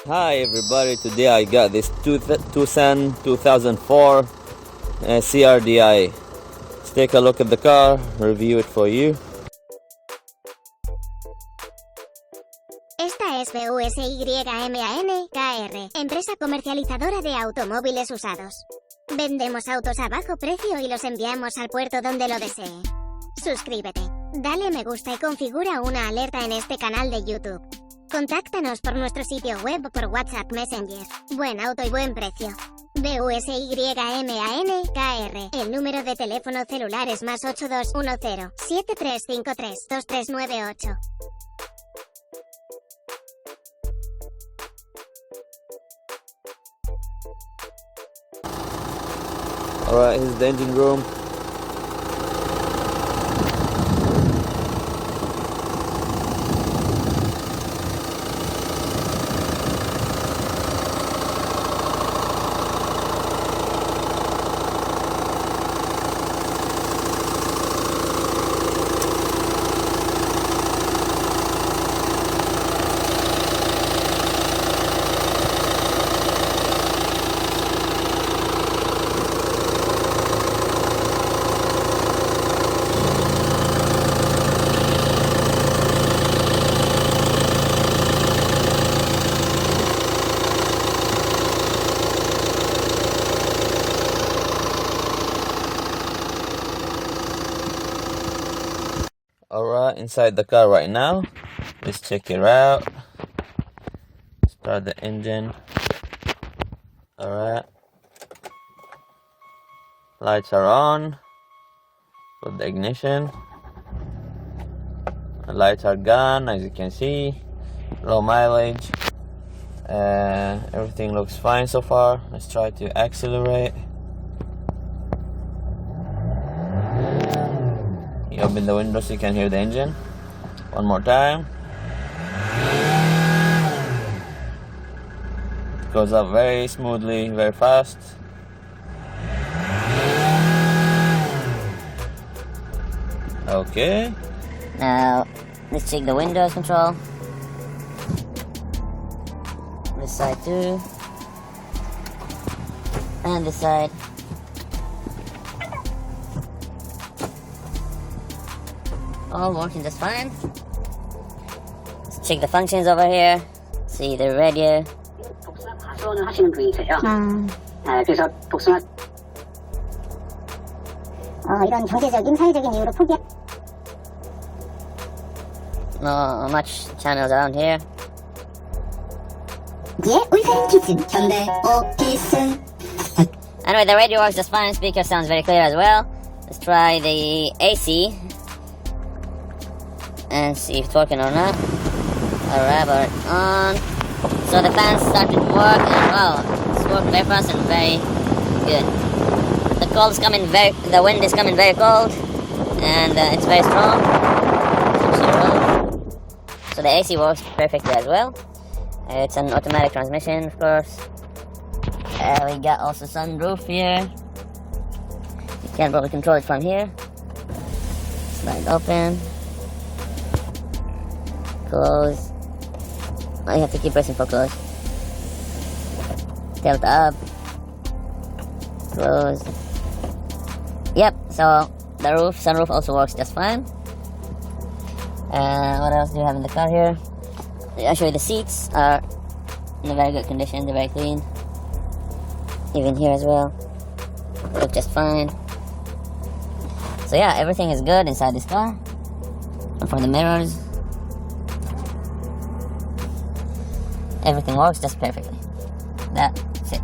Hi everybody, today I got this TUCSON 2004 CRDI. Let's take a look at the car, review it for you. Esta es busyman.kr, empresa comercializadora de automóviles usados. Vendemos autos a bajo precio y los enviamos al puerto donde lo desee. Suscríbete, dale me gusta y configura una alerta en este canal de YouTube. Contáctanos por nuestro sitio web o por WhatsApp Messenger. Buen auto y buen precio. busyman.kr. El número de teléfono celular es +8210 7353 2398. Alright, here's the engine room. Alright, inside the car right now. Let's check it out. Start the engine. Alright. Lights are on. Put the ignition. The lights are gone, as you can see. Low mileage. Everything looks fine so far. Let's try to accelerate. You open the window so you can hear the engine. One more time. It goes up very smoothly, very fast. Okay. Now, let's check the windows control. This side too. And this side. All working just fine. Let's check the functions over here. See the radio. 독수는 하시는 분이세요. 그래서 독수는 이런 경제적인, 사회적인 이유로 포기. No much channels around here. Anyway, the radio works just fine. Speaker sounds very clear as well. Let's try the AC and see if it's working or not. Alright, but on. So the fans started to work, and wow, it's working very fast and very good. The wind is coming very cold, and it's very strong. So the AC works perfectly as well. It's an automatic transmission, of course. We got also sunroof here. You can probably control it from here. Slide open. Close. Oh, you have to keep pressing for close. Tilt up. Close. Yep, so the sunroof also works just fine. What else do you have in the car here? I'll show you the seats are in a very good condition, they're very clean. Even here as well. Look just fine. So yeah, everything is good inside this car. And for the mirrors, everything works just perfectly. That's it.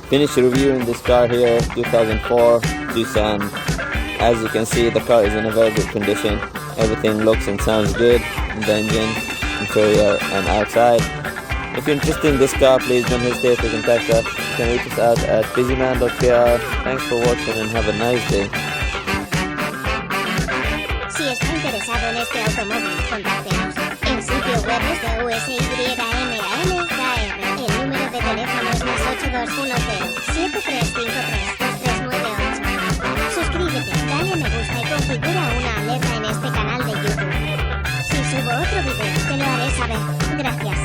Finish reviewing this car here, 2004 TUCSON. As you can see, the car is in a very good condition. Everything looks and sounds good in the engine, interior and outside. If you're interested in this car, please don't hesitate to contact us. You can reach us out at busyman.kr. Thanks for watching and have a nice day. Si está interesado en este automóvil, contáctenos. El sitio web es de USADOS. El número de teléfono es +8210-7353-2398. Suscríbete, dale a me gusta y configura una alerta en este canal de YouTube. Si subo otro video, te lo haré saber. Gracias.